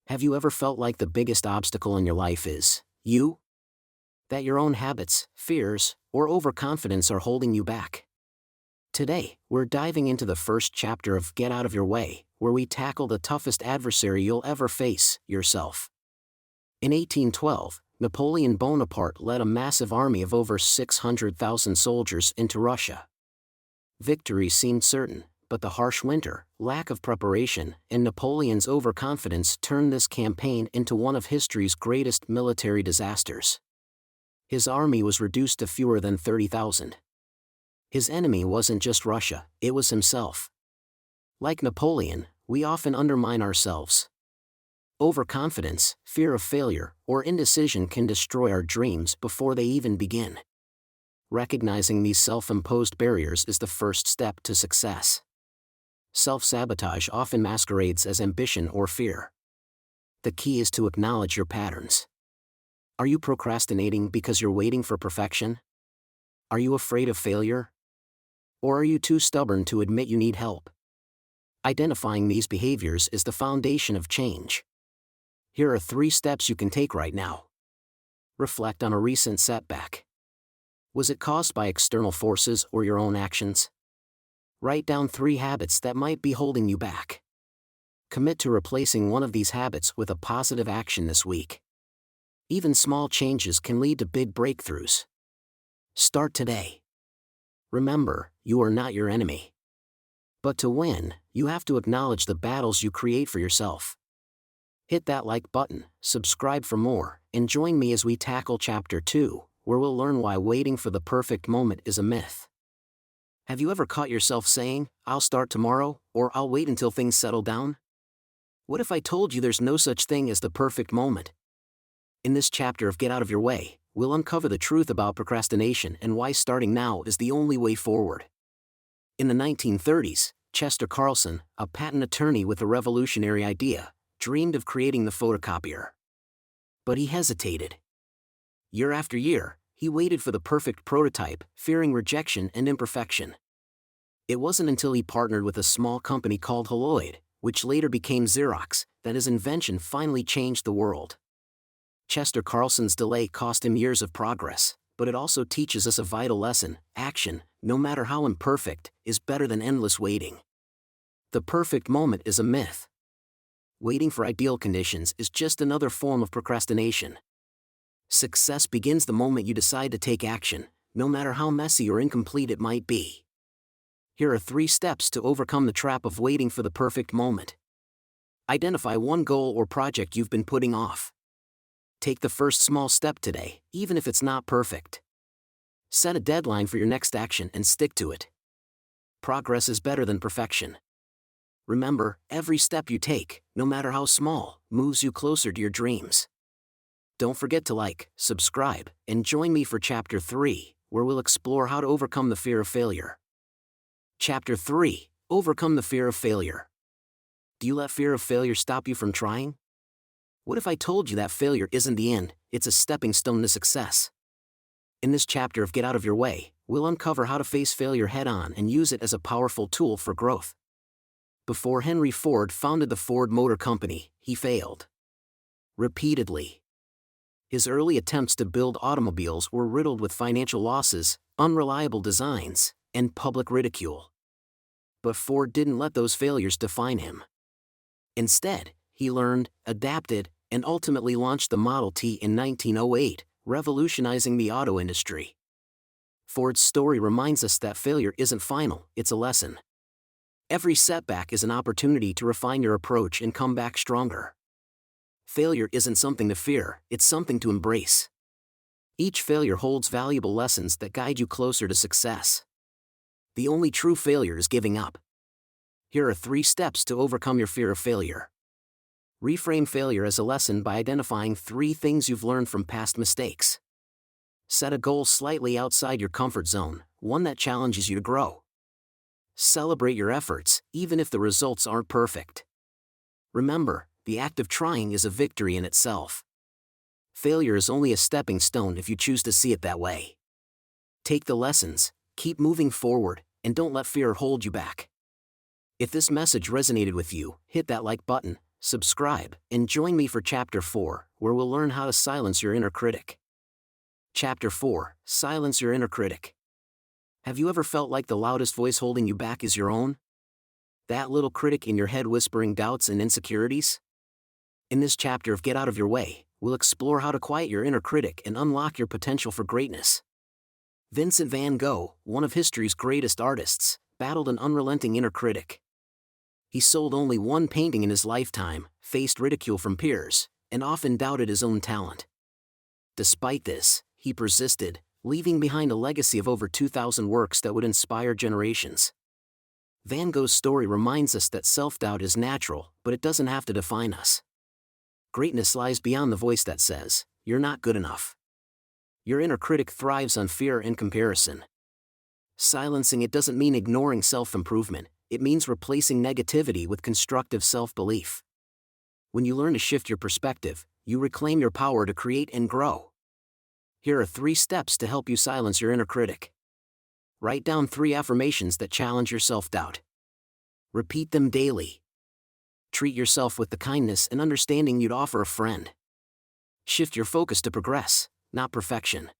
Have you ever felt like the biggest obstacle in your life is you? That your own habits, fears, or overconfidence are holding you back? Today, we're diving into the first chapter of Get Out of Your Way, where we tackle the toughest adversary you'll ever face, yourself. In 1812, Napoleon Bonaparte led a massive army of over 600,000 soldiers into Russia. Victory seemed certain, but the harsh winter, lack of preparation, and Napoleon's overconfidence turned this campaign into one of history's greatest military disasters. His army was reduced to fewer than 30,000. His enemy wasn't just Russia, it was himself. Like Napoleon, we often undermine ourselves. Overconfidence, fear of failure, or indecision can destroy our dreams before they even begin. Recognizing these self-imposed barriers is the first step to success. Self-sabotage often masquerades as ambition or fear. The key is to acknowledge your patterns. Are you procrastinating because you're waiting for perfection? Are you afraid of failure? Or are you too stubborn to admit you need help? Identifying these behaviors is the foundation of change. Here are 3 steps you can take right now. Reflect on a recent setback. Was it caused by external forces or your own actions? Write down 3 habits that might be holding you back. Commit to replacing one of these habits with a positive action this week. Even small changes can lead to big breakthroughs. Start today. Remember, you are not your enemy. But to win, you have to acknowledge the battles you create for yourself. Hit that like button, subscribe for more, and join me as we tackle Chapter 2, where we'll learn why waiting for the perfect moment is a myth. Have you ever caught yourself saying, "I'll start tomorrow," or "I'll wait until things settle down"? What if I told you there's no such thing as the perfect moment? In this chapter of Get Out of Your Way, we'll uncover the truth about procrastination and why starting now is the only way forward. In the 1930s, Chester Carlson, a patent attorney with a revolutionary idea, dreamed of creating the photocopier. But he hesitated. Year after year, he waited for the perfect prototype, fearing rejection and imperfection. It wasn't until he partnered with a small company called Holoid, which later became Xerox, that his invention finally changed the world. Chester Carlson's delay cost him years of progress, but it also teaches us a vital lesson: action, no matter how imperfect, is better than endless waiting. The perfect moment is a myth. Waiting for ideal conditions is just another form of procrastination. Success begins the moment you decide to take action, no matter how messy or incomplete it might be. Here are 3 steps to overcome the trap of waiting for the perfect moment. Identify one goal or project you've been putting off. Take the first small step today, even if it's not perfect. Set a deadline for your next action and stick to it. Progress is better than perfection. Remember, every step you take, no matter how small, moves you closer to your dreams. Don't forget to like, subscribe, and join me for Chapter 3, where we'll explore how to overcome the fear of failure. Chapter 3, Overcome the Fear of Failure. Do you let fear of failure stop you from trying? What if I told you that failure isn't the end, it's a stepping stone to success? In this chapter of Get Out of Your Way, we'll uncover how to face failure head-on and use it as a powerful tool for growth. Before Henry Ford founded the Ford Motor Company, he failed. Repeatedly. His early attempts to build automobiles were riddled with financial losses, unreliable designs, and public ridicule. But Ford didn't let those failures define him. Instead, he learned, adapted, and ultimately launched the Model T in 1908, revolutionizing the auto industry. Ford's story reminds us that failure isn't final, it's a lesson. Every setback is an opportunity to refine your approach and come back stronger. Failure isn't something to fear, it's something to embrace. Each failure holds valuable lessons that guide you closer to success. The only true failure is giving up. Here are 3 steps to overcome your fear of failure. Reframe failure as a lesson by identifying 3 things you've learned from past mistakes. Set a goal slightly outside your comfort zone, one that challenges you to grow. Celebrate your efforts, even if the results aren't perfect. Remember, the act of trying is a victory in itself. Failure is only a stepping stone if you choose to see it that way. Take the lessons, keep moving forward, and don't let fear hold you back. If this message resonated with you, hit that like button, subscribe, and join me for Chapter 4, where we'll learn how to silence your inner critic. Chapter 4, Silence Your Inner Critic. Have you ever felt like the loudest voice holding you back is your own? That little critic in your head whispering doubts and insecurities? In this chapter of Get Out of Your Way, we'll explore how to quiet your inner critic and unlock your potential for greatness. Vincent van Gogh, one of history's greatest artists, battled an unrelenting inner critic. He sold only one painting in his lifetime, faced ridicule from peers, and often doubted his own talent. Despite this, he persisted, leaving behind a legacy of over 2,000 works that would inspire generations. Van Gogh's story reminds us that self-doubt is natural, but it doesn't have to define us. Greatness lies beyond the voice that says, "You're not good enough." Your inner critic thrives on fear and comparison. Silencing it doesn't mean ignoring self-improvement, it means replacing negativity with constructive self-belief. When you learn to shift your perspective, you reclaim your power to create and grow. Here are 3 steps to help you silence your inner critic. Write down 3 affirmations that challenge your self-doubt. Repeat them daily. Treat yourself with the kindness and understanding you'd offer a friend. Shift your focus to progress, not perfection.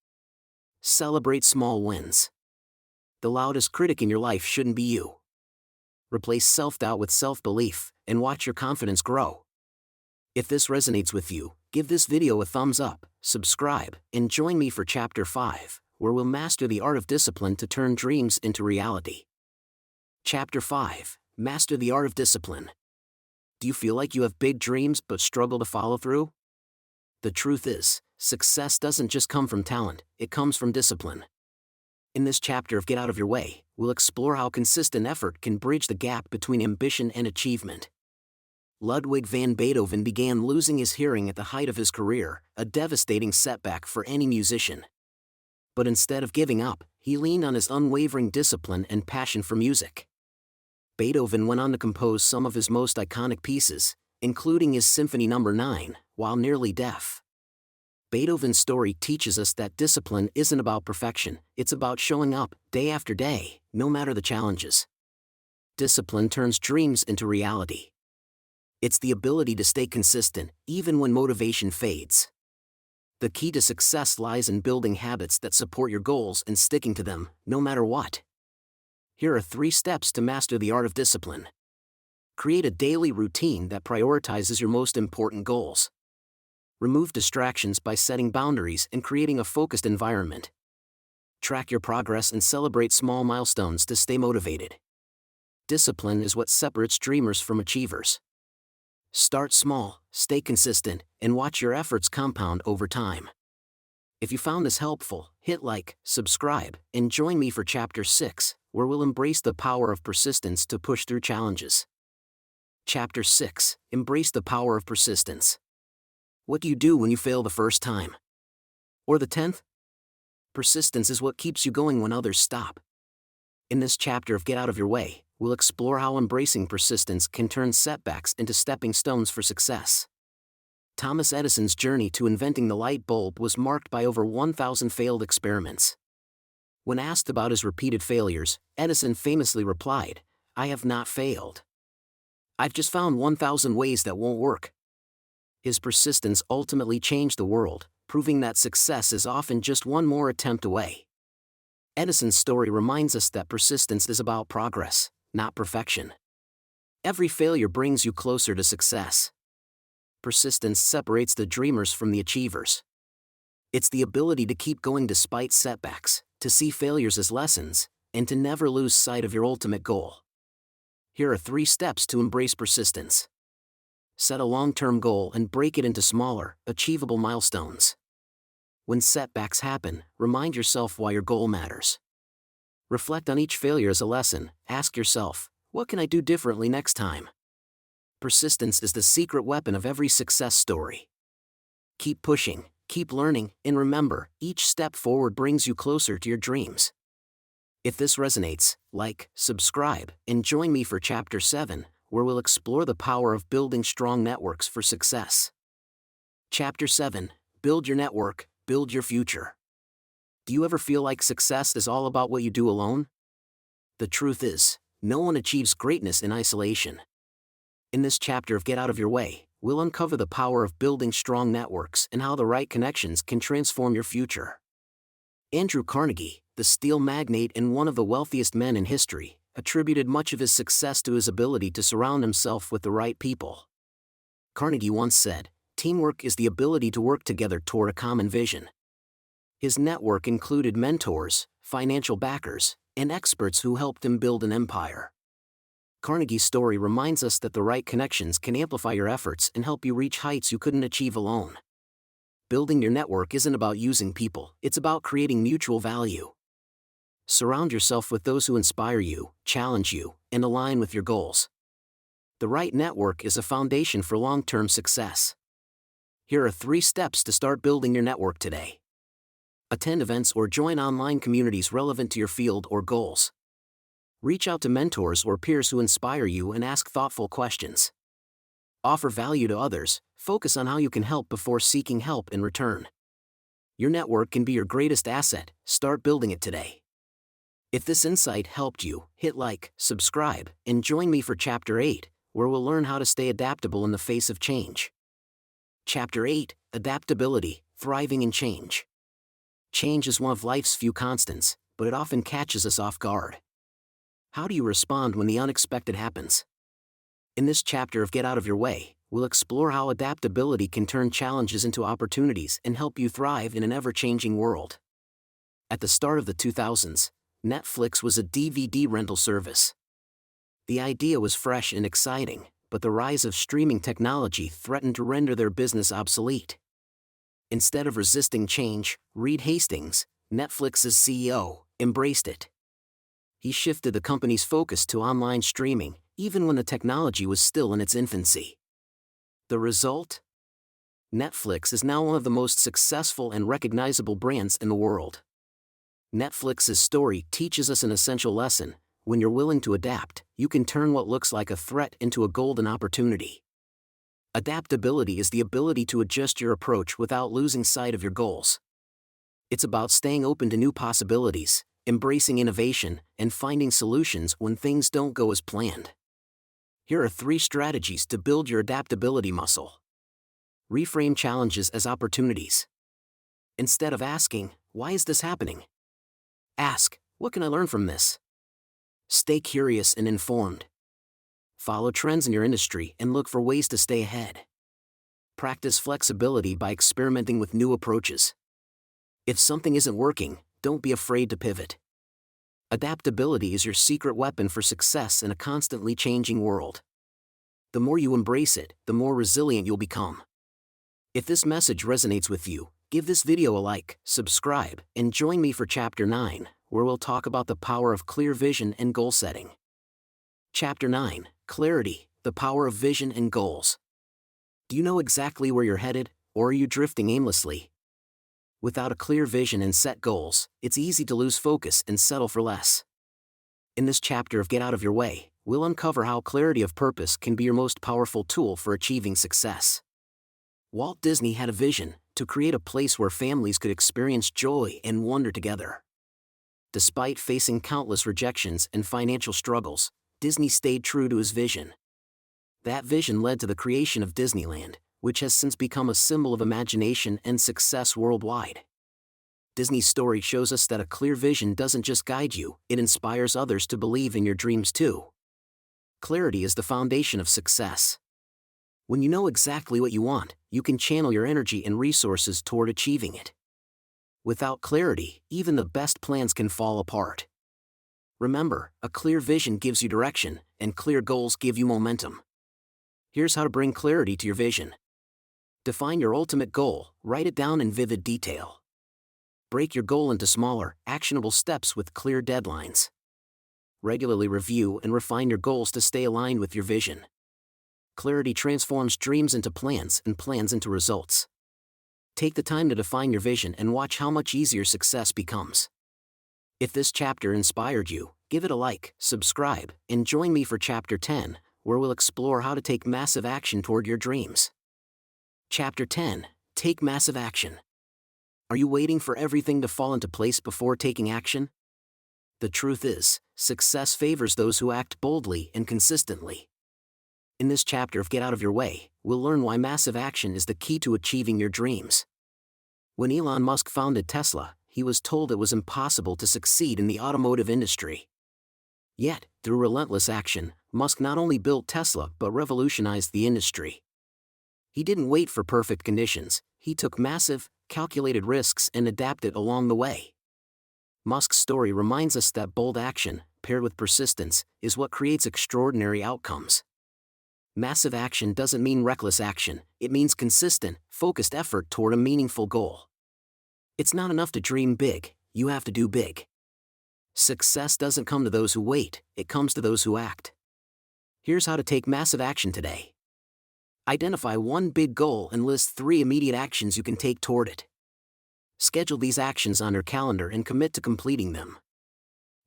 Celebrate small wins. The loudest critic in your life shouldn't be you. Replace self-doubt with self-belief, and watch your confidence grow. If this resonates with you, give this video a thumbs up, subscribe, and join me for Chapter 5, where we'll master the art of discipline to turn dreams into reality. Chapter 5, Master the Art of Discipline. Do you feel like you have big dreams but struggle to follow through? The truth is, success doesn't just come from talent, it comes from discipline. In this chapter of Get Out of Your Way, we'll explore how consistent effort can bridge the gap between ambition and achievement. Ludwig van Beethoven began losing his hearing at the height of his career, a devastating setback for any musician. But instead of giving up, he leaned on his unwavering discipline and passion for music. Beethoven went on to compose some of his most iconic pieces, including his Symphony No. 9, while nearly deaf. Beethoven's story teaches us that discipline isn't about perfection, it's about showing up, day after day, no matter the challenges. Discipline turns dreams into reality. It's the ability to stay consistent, even when motivation fades. The key to success lies in building habits that support your goals and sticking to them, no matter what. Here are 3 steps to master the art of discipline. Create a daily routine that prioritizes your most important goals. Remove distractions by setting boundaries and creating a focused environment. Track your progress and celebrate small milestones to stay motivated. Discipline is what separates dreamers from achievers. Start small, stay consistent, and watch your efforts compound over time. If you found this helpful, hit like, subscribe, and join me for Chapter 6, where we'll embrace the power of persistence to push through challenges. Chapter 6, Embrace the Power of Persistence. What do you do when you fail the first time? Or the 10th? Persistence is what keeps you going when others stop. In this chapter of Get Out of Your Way, we'll explore how embracing persistence can turn setbacks into stepping stones for success. Thomas Edison's journey to inventing the light bulb was marked by over 1,000 failed experiments. When asked about his repeated failures, Edison famously replied, "I have not failed. I've just found 1,000 ways that won't work." His persistence ultimately changed the world, proving that success is often just one more attempt away. Edison's story reminds us that persistence is about progress, not perfection. Every failure brings you closer to success. Persistence separates the dreamers from the achievers. It's the ability to keep going despite setbacks, to see failures as lessons, and to never lose sight of your ultimate goal. Here are 3 steps to embrace persistence. Set a long-term goal and break it into smaller, achievable milestones. When setbacks happen, remind yourself why your goal matters. Reflect on each failure as a lesson, ask yourself, what can I do differently next time? Persistence is the secret weapon of every success story. Keep pushing, keep learning, and remember, each step forward brings you closer to your dreams. If this resonates, like, subscribe, and join me for Chapter 7, where we'll explore the power of building strong networks for success. Chapter 7, Build Your Network, Build Your Future. Do you ever feel like success is all about what you do alone? The truth is, no one achieves greatness in isolation. In this chapter of Get Out of Your Way, we'll uncover the power of building strong networks and how the right connections can transform your future. Andrew Carnegie, the steel magnate and one of the wealthiest men in history, attributed much of his success to his ability to surround himself with the right people. Carnegie once said, "Teamwork is the ability to work together toward a common vision." His network included mentors, financial backers, and experts who helped him build an empire. Carnegie's story reminds us that the right connections can amplify your efforts and help you reach heights you couldn't achieve alone. Building your network isn't about using people, it's about creating mutual value. Surround yourself with those who inspire you, challenge you, and align with your goals. The right network is a foundation for long-term success. Here are 3 steps to start building your network today. Attend events or join online communities relevant to your field or goals. Reach out to mentors or peers who inspire you and ask thoughtful questions. Offer value to others, focus on how you can help before seeking help in return. Your network can be your greatest asset, start building it today. If this insight helped you, hit like, subscribe, and join me for Chapter 8, where we'll learn how to stay adaptable in the face of change. Chapter 8, Adaptability, Thriving in Change. Change is one of life's few constants, but it often catches us off guard. How do you respond when the unexpected happens? In this chapter of Get Out of Your Way, we'll explore how adaptability can turn challenges into opportunities and help you thrive in an ever-changing world. At the start of the 2000s, Netflix was a DVD rental service. The idea was fresh and exciting, but the rise of streaming technology threatened to render their business obsolete. Instead of resisting change, Reed Hastings, Netflix's CEO, embraced it. He shifted the company's focus to online streaming, even when the technology was still in its infancy. The result? Netflix is now one of the most successful and recognizable brands in the world. Netflix's story teaches us an essential lesson: when you're willing to adapt, you can turn what looks like a threat into a golden opportunity. Adaptability is the ability to adjust your approach without losing sight of your goals. It's about staying open to new possibilities, embracing innovation, and finding solutions when things don't go as planned. Here are 3 strategies to build your adaptability muscle. Reframe challenges as opportunities. Instead of asking, "Why is this happening?" ask, "What can I learn from this?" Stay curious and informed. Follow trends in your industry and look for ways to stay ahead. Practice flexibility by experimenting with new approaches. If something isn't working, don't be afraid to pivot. Adaptability is your secret weapon for success in a constantly changing world. The more you embrace it, the more resilient you'll become. If this message resonates with you, give this video a like, subscribe, and join me for Chapter 9, where we'll talk about the power of clear vision and goal setting. Chapter 9, Clarity, the Power of Vision and Goals. Do you know exactly where you're headed, or are you drifting aimlessly? Without a clear vision and set goals, it's easy to lose focus and settle for less. In this chapter of Get Out of Your Way, we'll uncover how clarity of purpose can be your most powerful tool for achieving success. Walt Disney had a vision: to create a place where families could experience joy and wonder together. Despite facing countless rejections and financial struggles, Disney stayed true to his vision. That vision led to the creation of Disneyland, which has since become a symbol of imagination and success worldwide. Disney's story shows us that a clear vision doesn't just guide you, it inspires others to believe in your dreams too. Clarity is the foundation of success. When you know exactly what you want, you can channel your energy and resources toward achieving it. Without clarity, even the best plans can fall apart. Remember, a clear vision gives you direction, and clear goals give you momentum. Here's how to bring clarity to your vision. Define your ultimate goal, write it down in vivid detail. Break your goal into smaller, actionable steps with clear deadlines. Regularly review and refine your goals to stay aligned with your vision. Clarity transforms dreams into plans and plans into results. Take the time to define your vision and watch how much easier success becomes. If this chapter inspired you, give it a like, subscribe, and join me for Chapter 10, where we'll explore how to take massive action toward your dreams. Chapter 10, Take Massive Action. Are you waiting for everything to fall into place before taking action? The truth is, success favors those who act boldly and consistently. In this chapter of Get Out of Your Way, we'll learn why massive action is the key to achieving your dreams. When Elon Musk founded Tesla, he was told it was impossible to succeed in the automotive industry. Yet, through relentless action, Musk not only built Tesla but revolutionized the industry. He didn't wait for perfect conditions, he took massive, calculated risks and adapted along the way. Musk's story reminds us that bold action, paired with persistence, is what creates extraordinary outcomes. Massive action doesn't mean reckless action, it means consistent, focused effort toward a meaningful goal. It's not enough to dream big, you have to do big. Success doesn't come to those who wait, it comes to those who act. Here's how to take massive action today. Identify one big goal and list 3 immediate actions you can take toward it. Schedule these actions on your calendar and commit to completing them.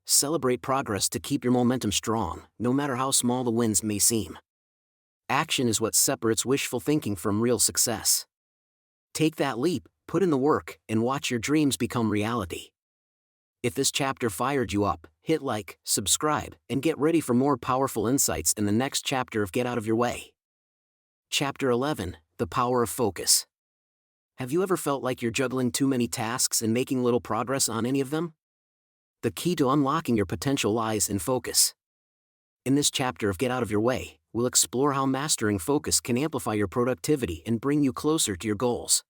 Celebrate progress to keep your momentum strong, no matter how small the wins may seem. Action is what separates wishful thinking from real success. Take that leap, put in the work, and watch your dreams become reality. If this chapter fired you up, hit like, subscribe, and get ready for more powerful insights in the next chapter of Get Out of Your Way. Chapter 11, The Power of Focus. Have you ever felt like you're juggling too many tasks and making little progress on any of them? The key to unlocking your potential lies in focus. In this chapter of Get Out of Your Way, we'll explore how mastering focus can amplify your productivity and bring you closer to your goals.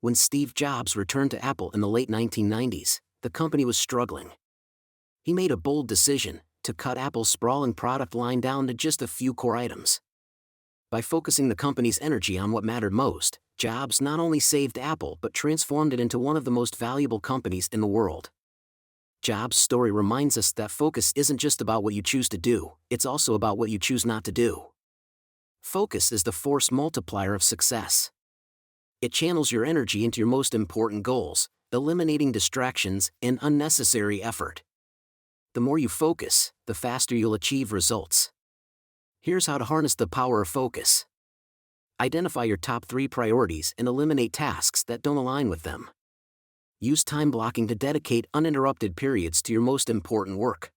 When Steve Jobs returned to Apple in the late 1990s, the company was struggling. He made a bold decision to cut Apple's sprawling product line down to just a few core items. By focusing the company's energy on what mattered most, Jobs not only saved Apple but transformed it into one of the most valuable companies in the world. Jobs' story reminds us that focus isn't just about what you choose to do, it's also about what you choose not to do. Focus is the force multiplier of success. It channels your energy into your most important goals, eliminating distractions and unnecessary effort. The more you focus, the faster you'll achieve results. Here's how to harness the power of focus. Identify your top 3 priorities and eliminate tasks that don't align with them. Use time blocking to dedicate uninterrupted periods to your most important work.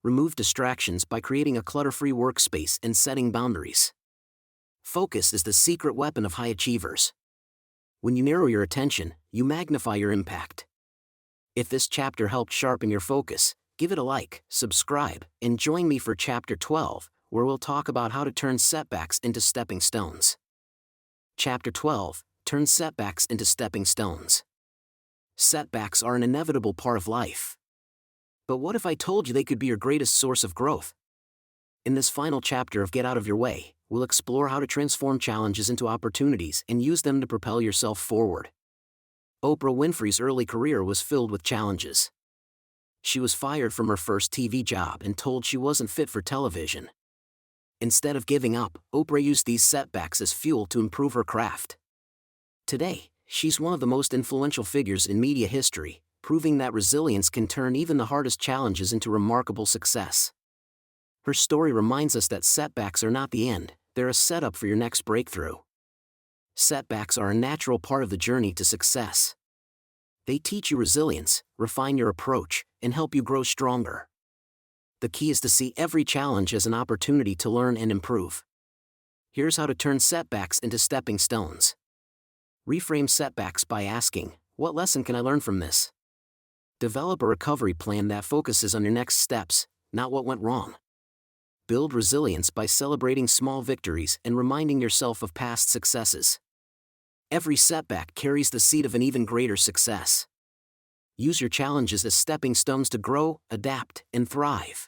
Remove distractions by creating a clutter-free workspace and setting boundaries. Focus is the secret weapon of high achievers. When you narrow your attention, you magnify your impact. If this chapter helped sharpen your focus, give it a like, subscribe, and join me for Chapter 12, where we'll talk about how to turn setbacks into stepping stones. Chapter 12, Turn setbacks into stepping stones. Setbacks are an inevitable part of life. But what if I told you they could be your greatest source of growth? In this final chapter of Get Out of Your Way, we'll explore how to transform challenges into opportunities and use them to propel yourself forward. Oprah Winfrey's early career was filled with challenges. She was fired from her first TV job and told she wasn't fit for television. Instead of giving up, Oprah used these setbacks as fuel to improve her craft. Today, she's one of the most influential figures in media history, proving that resilience can turn even the hardest challenges into remarkable success. Her story reminds us that setbacks are not the end, they're a setup for your next breakthrough. Setbacks are a natural part of the journey to success. They teach you resilience, refine your approach, and help you grow stronger. The key is to see every challenge as an opportunity to learn and improve. Here's how to turn setbacks into stepping stones. Reframe setbacks by asking, what lesson can I learn from this? Develop a recovery plan that focuses on your next steps, not what went wrong. Build resilience by celebrating small victories and reminding yourself of past successes. Every setback carries the seed of an even greater success. Use your challenges as stepping stones to grow, adapt, and thrive.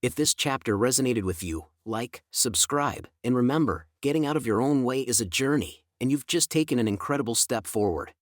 If this chapter resonated with you, like, subscribe, and remember, getting out of your own way is a journey, and you've just taken an incredible step forward.